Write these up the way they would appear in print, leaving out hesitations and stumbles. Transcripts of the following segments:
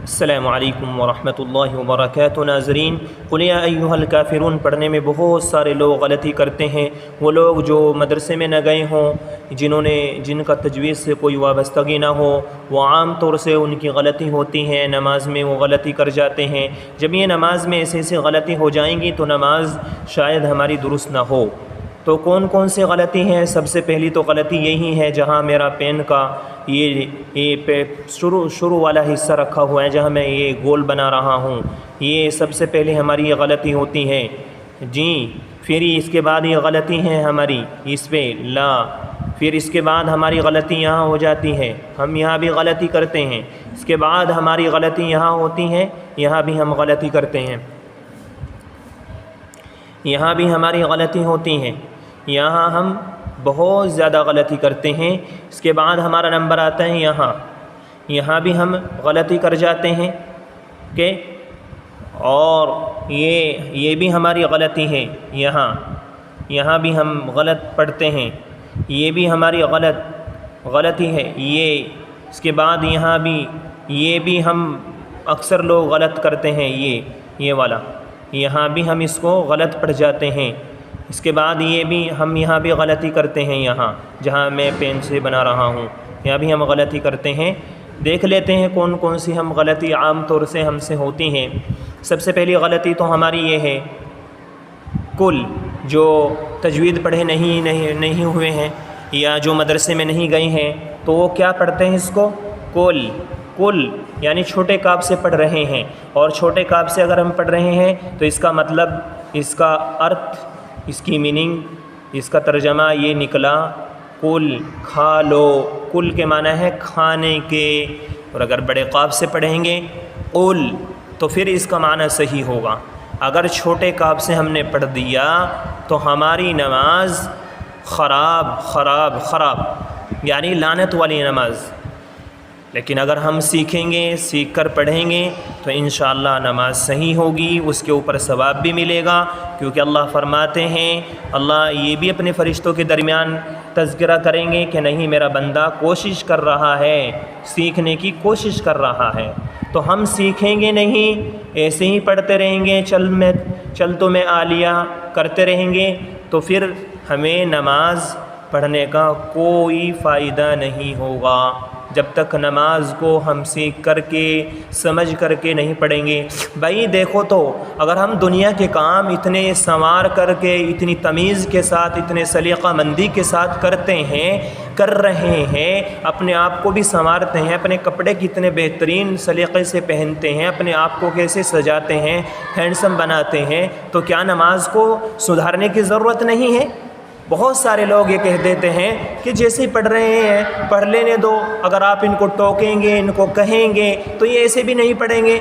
السلام علیکم ورحمۃ اللہ وبرکاتہ۔ ناظرین، قل یا ایھا الکافرون پڑھنے میں بہت سارے لوگ غلطی کرتے ہیں۔ وہ لوگ جو مدرسے میں نہ گئے ہوں، جن کا تجوید سے کوئی وابستگی نہ ہو، وہ عام طور سے ان کی غلطی ہوتی ہیں، نماز میں وہ غلطی کر جاتے ہیں۔ جب یہ نماز میں ایسی غلطی ہو جائیں گی تو نماز شاید ہماری درست نہ ہو۔ تو کون سی غلطی ہیں؟ سب سے پہلی تو غلطی یہی ہے، جہاں میرا پین کا یہ شروع والا حصہ رکھا ہوا ہے، جہاں میں یہ گول بنا رہا ہوں، یہ سب سے پہلے ہماری یہ غلطی ہوتی ہے جی۔ پھر اس کے بعد یہ غلطی ہے ہماری اس پہ لا، پھر اس کے بعد ہماری غلطی یہاں ہو جاتی ہے، ہم یہاں بھی غلطی کرتے ہیں۔ اس کے بعد ہماری غلطی یہاں ہوتی ہے، یہاں بھی ہم غلطی کرتے ہیں، یہاں بھی ہماری غلطی ہوتی ہے، یہاں ہم بہت زیادہ غلطی کرتے ہیں۔ اس کے بعد ہمارا نمبر آتا ہے یہاں بھی ہم غلطی کر جاتے ہیں کہ اور یہ بھی ہماری غلطی ہے، یہاں بھی ہم غلط پڑھتے ہیں، یہ بھی ہماری غلطی ہے یہ۔ اس کے بعد یہاں بھی یہ بھی ہم اکثر لوگ غلط کرتے ہیں، یہ والا یہاں بھی ہم اس کو غلط پڑھ جاتے ہیں۔ اس کے بعد یہ بھی ہم یہاں بھی غلطی کرتے ہیں، یہاں جہاں میں پین سے بنا رہا ہوں یہاں بھی ہم غلطی کرتے ہیں۔ دیکھ لیتے ہیں کون سی ہم غلطی عام طور سے ہم سے ہوتی ہیں۔ سب سے پہلی غلطی تو ہماری یہ ہے، کل جو تجوید پڑھے نہیں ہوئے ہیں یا جو مدرسے میں نہیں گئے ہیں تو وہ کیا پڑھتے ہیں؟ اس کو کل یعنی چھوٹے کاف سے پڑھ رہے ہیں، اور چھوٹے کاف سے اگر ہم پڑھ رہے ہیں تو اس کا مطلب، اس کا ارتھ، اس کی میننگ، اس کا ترجمہ یہ نکلا کل کھا لو۔ کل کے معنی ہے کھانے کے، اور اگر بڑے قاف سے پڑھیں گے قل تو پھر اس کا معنی صحیح ہوگا۔ اگر چھوٹے قاف سے ہم نے پڑھ دیا تو ہماری نماز خراب یعنی لعنت والی نماز۔ لیکن اگر ہم سیکھ کر پڑھیں گے تو انشاءاللہ نماز صحیح ہوگی، اس کے اوپر ثواب بھی ملے گا، کیونکہ اللہ فرماتے ہیں، اللہ یہ بھی اپنے فرشتوں کے درمیان تذکرہ کریں گے کہ نہیں، میرا بندہ کوشش کر رہا ہے، سیکھنے کی کوشش کر رہا ہے۔ تو ہم سیکھیں گے نہیں، ایسے ہی پڑھتے رہیں گے، چل تو میں عالیہ کرتے رہیں گے، تو پھر ہمیں نماز پڑھنے کا کوئی فائدہ نہیں ہوگا جب تک نماز کو ہم سیکھ کر کے سمجھ کر کے نہیں پڑھیں گے۔ بھائی دیکھو تو، اگر ہم دنیا کے کام اتنے سنوار کر کے، اتنی تمیز کے ساتھ، اتنے سلیقہ مندی کے ساتھ کر رہے ہیں، اپنے آپ کو بھی سنوارتے ہیں، اپنے کپڑے کتنے بہترین سلیقے سے پہنتے ہیں، اپنے آپ کو کیسے سجاتے ہیں، ہینڈسم بناتے ہیں، تو کیا نماز کو سدھارنے کی ضرورت نہیں ہے؟ بہت سارے لوگ یہ کہہ دیتے ہیں کہ جیسے ہی پڑھ رہے ہیں پڑھ لینے دو، اگر آپ ان کو ٹوکیں گے، ان کو کہیں گے تو یہ ایسے بھی نہیں پڑھیں گے۔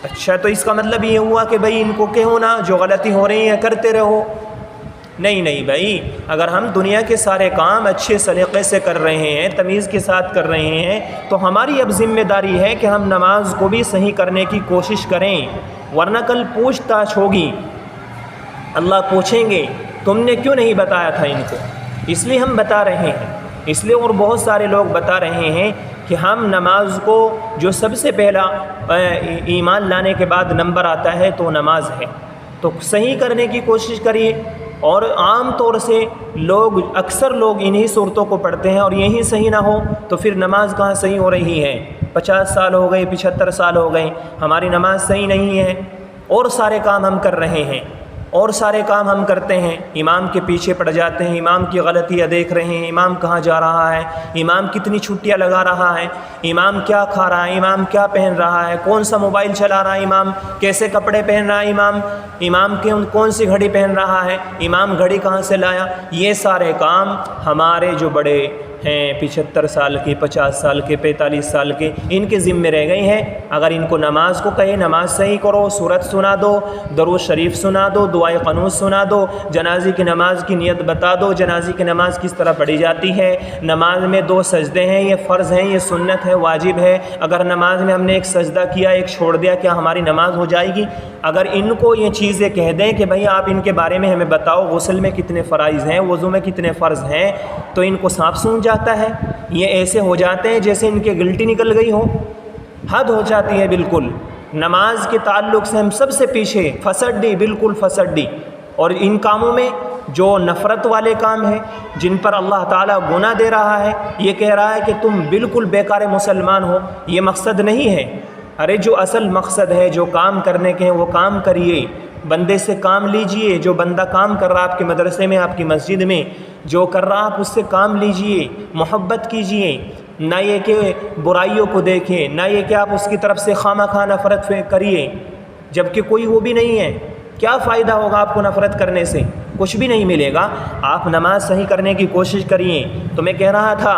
اچھا، تو اس کا مطلب یہ ہوا کہ بھائی ان کو کہو نا، جو غلطی ہو رہی ہیں کرتے رہو۔ نہیں بھائی، اگر ہم دنیا کے سارے کام اچھے سلیقے سے کر رہے ہیں، تمیز کے ساتھ کر رہے ہیں، تو ہماری اب ذمہ داری ہے کہ ہم نماز کو بھی صحیح کرنے کی کوشش کریں، ورنہ کل پوچھ تاچھ ہوگی، اللہ پوچھیں گے تم نے کیوں نہیں بتایا تھا ان کو۔ اس لیے ہم بتا رہے ہیں، اس لیے اور بہت سارے لوگ بتا رہے ہیں کہ ہم نماز کو، جو سب سے پہلا ایمان لانے کے بعد نمبر آتا ہے تو نماز ہے، تو صحیح کرنے کی کوشش کریے۔ اور عام طور سے اکثر لوگ انہی صورتوں کو پڑھتے ہیں، اور یہی صحیح نہ ہو تو پھر نماز کہاں صحیح ہو رہی ہے؟ 50 سال ہو گئے، 75 سال ہو گئے، ہماری نماز صحیح نہیں ہے، اور سارے کام ہم کر رہے ہیں، اور سارے کام ہم کرتے ہیں، امام کے پیچھے پڑ جاتے ہیں، امام کی غلطیاں دیکھ رہے ہیں، امام کہاں جا رہا ہے، امام کتنی چھٹیاں لگا رہا ہے، امام کیا کھا رہا ہے، امام کیا پہن رہا ہے، کون سا موبائل چلا رہا ہے امام، کیسے کپڑے پہن رہا ہے امام کون سی گھڑی پہن رہا ہے، امام گھڑی کہاں سے لایا۔ یہ سارے کام ہمارے جو بڑے ہیں، 75 سال کے، 50 سال کے، 45 سال کے، ان کے ذمے رہ گئی ہیں۔ اگر ان کو نماز کو کہے نماز صحیح کرو، سورت سنا دو، درود شریف سنا دو، دعائے قنوت سنا دو، جنازے کی نماز کی نیت بتا دو، جنازے کی نماز کس طرح پڑھی جاتی ہے، نماز میں 2 سجدے ہیں، یہ فرض ہیں، یہ سنت ہے، واجب ہے، اگر نماز میں ہم نے ایک سجدہ کیا، ایک چھوڑ دیا، کیا ہماری نماز ہو جائے گی؟ اگر ان کو یہ چیزیں کہہ دیں کہ بھئی آپ ان کے بارے میں ہمیں بتاؤ، غسل میں کتنے فرائض ہیں، وضو میں کتنے فرض ہیں، تو ان کو صاف سمجھ جاتا ہے۔ یہ ایسے ہو جاتے ہیں جیسے ان کے گلٹی نکل گئی ہو۔ حد ہو جاتی ہے بالکل. نماز کے تعلق سے ہم سب سے پیچھے فسڈی، بالکل فسڈی. اور ان کاموں میں جو نفرت والے کام ہیں جن پر اللہ تعالیٰ گناہ دے رہا ہے، یہ کہہ رہا ہے کہ تم بالکل بیکار مسلمان ہو، یہ مقصد نہیں ہے. ارے جو اصل مقصد ہے، جو کام کرنے کے ہیں وہ کام کریے، بندے سے کام لیجئے. جو بندہ کام کر رہا آپ کے مدرسے میں، آپ کی مسجد میں جو کر رہا آپ اس سے کام لیجئے، محبت کیجئے. نہ یہ کہ برائیوں کو دیکھیں، نہ یہ کہ آپ اس کی طرف سے خواہ مخواہ نفرت کریے جب کہ کوئی وہ بھی نہیں ہے. کیا فائدہ ہوگا آپ کو نفرت کرنے سے؟ کچھ بھی نہیں ملے گا. آپ نماز صحیح کرنے کی کوشش کریے. تو میں کہہ رہا تھا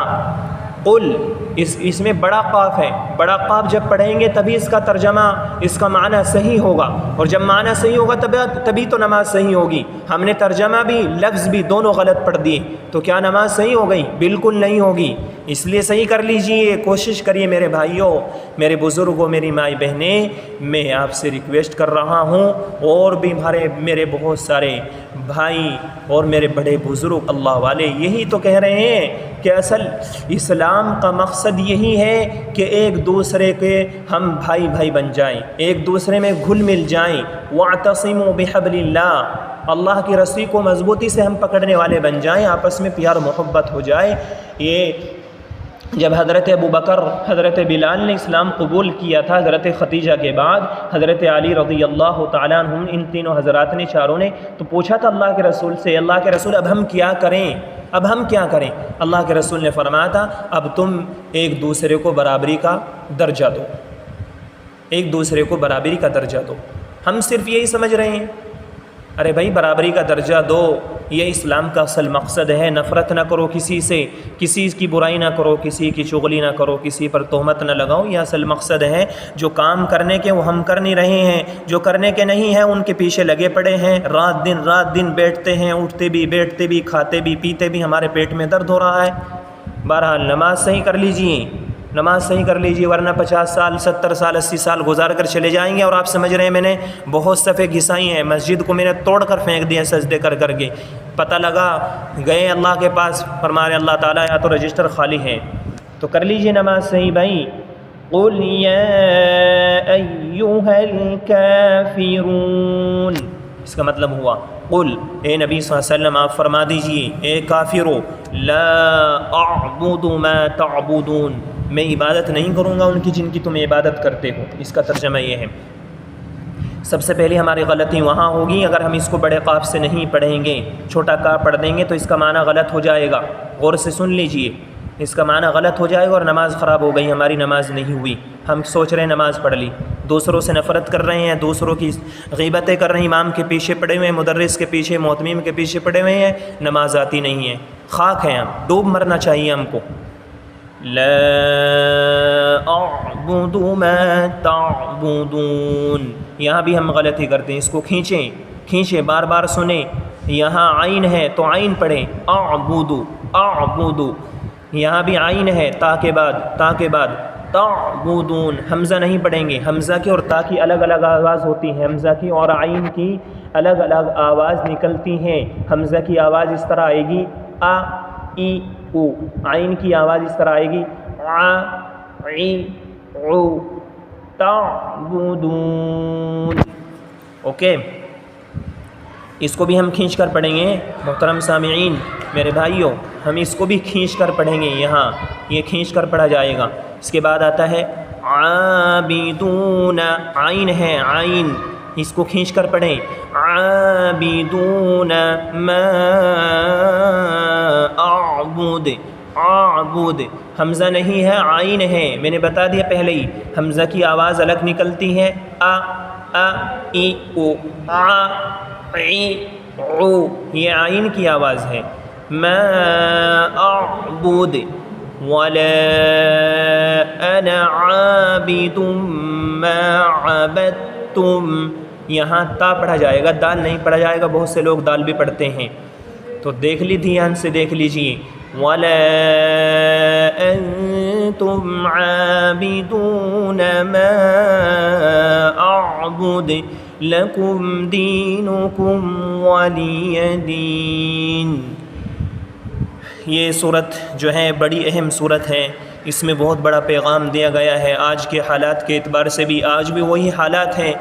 قل، اس میں بڑا قاف ہے. بڑا قاف جب پڑھیں گے تبھی اس کا ترجمہ، اس کا معنی صحیح ہوگا. اور جب معنی صحیح ہوگا تبھی تو نماز صحیح ہوگی. ہم نے ترجمہ بھی لفظ بھی دونوں غلط پڑھ دیے تو کیا نماز صحیح ہو گئی؟ بالکل نہیں ہوگی. اس لیے صحیح کر لیجئے، کوشش کریے میرے بھائیوں، میرے بزرگوں، میری مائی بہنیں. میں آپ سے ریکویسٹ کر رہا ہوں، اور بھی میرے بہت سارے بھائی اور میرے بڑے بزرگ اللہ والے یہی تو کہہ رہے ہیں کہ اصل اسلام کا مقصد یہی ہے کہ ایک دوسرے کے ہم بھائی بھائی بن جائیں، ایک دوسرے میں گھل مل جائیں. وَاعْتَصِمُوا بِحَبْلِ اللَّهِ، اللہ کی رسی کو مضبوطی سے ہم پکڑنے والے بن جائیں، آپس میں پیار محبت ہو جائے. یہ جب حضرت ابو بکر، حضرت بلال نے اسلام قبول کیا تھا، حضرت ختیجہ کے بعد حضرت علی رضی اللہ تعالیٰ عنہ، ان تینوں حضرات نے، چاروں نے تو پوچھا تھا اللہ کے رسول سے، اللہ کے رسول اب ہم کیا کریں، اب ہم کیا کریں؟ اللہ کے رسول نے فرمایا تھا اب تم ایک دوسرے کو برابری کا درجہ دو، ایک دوسرے کو برابری کا درجہ دو. ہم صرف یہی سمجھ رہے ہیں. ارے بھائی برابری کا درجہ دو، یہ اسلام کا اصل مقصد ہے. نفرت نہ کرو کسی سے، کسی کی برائی نہ کرو، کسی کی چغلی نہ کرو، کسی پر تہمت نہ لگاؤ. یہ اصل مقصد ہے. جو کام کرنے کے وہ ہم کر نہیں رہے ہیں، جو کرنے کے نہیں ہیں ان کے پیچھے لگے پڑے ہیں. رات دن بیٹھتے ہیں، اٹھتے بھی، بیٹھتے بھی، کھاتے بھی، پیتے بھی، ہمارے پیٹ میں درد ہو رہا ہے. بہرحال نماز صحیح کر لیجئے، نماز صحیح کر لیجئے، ورنہ 50 سال 70 سال 80 سال گزار کر چلے جائیں گے اور آپ سمجھ رہے ہیں میں نے بہت صفیں گھسائی ہیں، مسجد کو میں نے توڑ کر پھینک دیا سجدے کر کر کے. پتہ لگا گئے اللہ کے پاس، فرمایا اللہ تعالیٰ یا تو رجسٹر خالی ہے. تو کر لیجئے نماز صحیح بھائی. قُلْ يَا أَيُّهَا الْكَافِرُونَ، اس کا مطلب ہوا قل، اے نبی صلی اللہ علیہ وسلم آپ فرما دیجئے اے کافرو، لا اعبد ما تعبدون، میں عبادت نہیں کروں گا ان کی جن کی تم عبادت کرتے ہو. اس کا ترجمہ یہ ہے. سب سے پہلے ہماری غلطی وہاں ہوگی اگر ہم اس کو بڑے قاف سے نہیں پڑھیں گے، چھوٹا کا پڑھ دیں گے تو اس کا معنی غلط ہو جائے گا. غور سے سن لیجئے، اس کا معنی غلط ہو جائے گا اور نماز خراب ہو گئی، ہماری نماز نہیں ہوئی. ہم سوچ رہے ہیں نماز پڑھ لی، دوسروں سے نفرت کر رہے ہیں، دوسروں کی غیبتیں کر رہے ہیں، امام کے پیچھے پڑے ہوئے ہیں، مدرس کے پیچھے، مؤتمم کے پیچھے پڑے ہوئے ہیں، نماز آتی نہیں ہے. خاک ہیں ہم، ڈوب مرنا چاہیے ہم کو. لا اعبد ما تعبدون، یہاں بھی ہم غلطی کرتے ہیں. اس کو کھینچیں بار بار سنیں. یہاں عین ہے تو عین پڑھیں، اعبد. یہاں بھی عین ہے تا کے بعد تعبدون، حمزہ نہیں پڑھیں گے. حمزہ کی اور تا کی الگ الگ آواز ہوتی ہے، حمزہ کی اور عین کی الگ الگ آواز نکلتی ہیں. حمزہ کی آواز اس طرح آئے گی آ ای او، عین کی آواز اس طرح آئے گی آ ای او، تعبدون. اوکے، اس کو بھی ہم کھینچ کر پڑھیں گے محترم سامعین میرے بھائیوں، ہم اس کو بھی کھینچ کر پڑھیں گے. یہاں یہ کھینچ کر پڑھا جائے گا. اس کے بعد آتا ہے عابدون، عین ہے عین، اس کو کھینچ کر پڑھیں. عابدون ما اعبد، حمزہ نہیں ہے عین ہے، میں نے بتا دیا پہلے ہی. حمزہ کی آواز الگ نکلتی ہے آ ای او، آ ای او، یہ عین کی آواز ہے. ما اعبد ولا انا عابد ما عبدتم، یہاں تا پڑھا جائے گا، دال نہیں پڑھا جائے گا. بہت سے لوگ دال بھی پڑھتے ہیں تو دیکھ لی دھیان سے دیکھ لیجئے. ولا انتم عابدون ما اعبد لکم دینکم ولی دین. یہ صورت جو ہے بڑی اہم صورت ہے. اس میں بہت بڑا پیغام دیا گیا ہے۔ آج کے حالات کے اعتبار سے بھی آج بھی وہی حالات ہیں،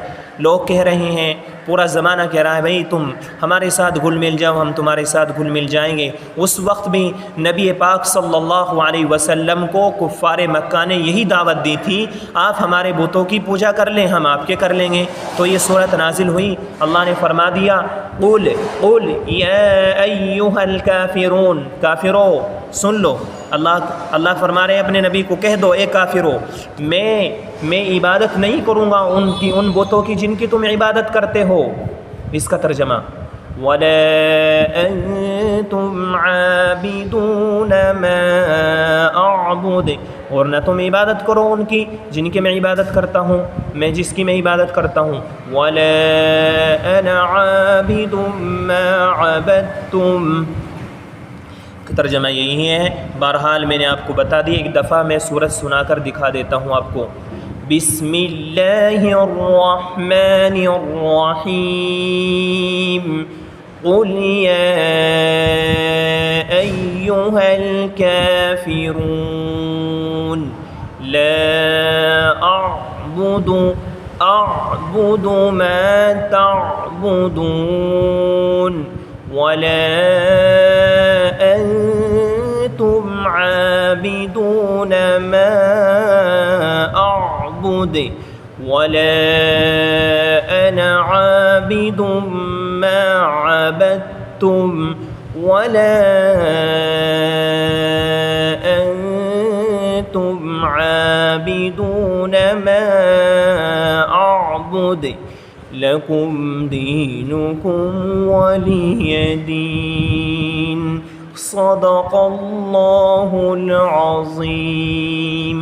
لوگ کہہ رہے ہیں، پورا زمانہ کہہ رہا ہے بھئی تم ہمارے ساتھ گھل مل جاؤ، ہم تمہارے ساتھ گھل مل جائیں گے۔ اس وقت بھی نبی پاک صلی اللہ علیہ وسلم کو کفار مکہ نے یہی دعوت دی تھی، آپ ہمارے بتوں کی پوجا کر لیں، ہم آپ کے کر لیں گے۔ تو یہ صورت نازل ہوئی، اللہ نے فرما دیا قل یا ایھا الکافرون، کافرو سن لو، اللہ فرما رہے ہیں اپنے نبی کو کہہ دو اے کافرو، میں عبادت نہیں کروں گا ان بتوں کی جن کی تم عبادت کرتے ہو۔ اس کا ترجمہ وَلَا أَنْتُمْ عَابِدُونَ مَا أَعْبُدُ، اور نہ تم عبادت کرو ان کی جن کی میں عبادت کرتا ہوں، میں جس کی میں عبادت کرتا ہوں۔ وَلَا أَنَا عَابِدٌ مَا عَبَدتُّمْ، ترجمہ یہی ہے۔ بہرحال میں نے آپ کو بتا دی، ایک دفعہ میں سورت سنا کر دکھا دیتا ہوں آپ کو۔ بسم اللہ الرحمن الرحیم قل یا ایھا الکافرون لا اعبد ما تعبدون ولا انتم عابدون ما اعبد ولا انا عابد ما عبدتم ولا انتم عابدون ما اعبد لكم دينكم ولي دين۔ صدق اللہ العظیم۔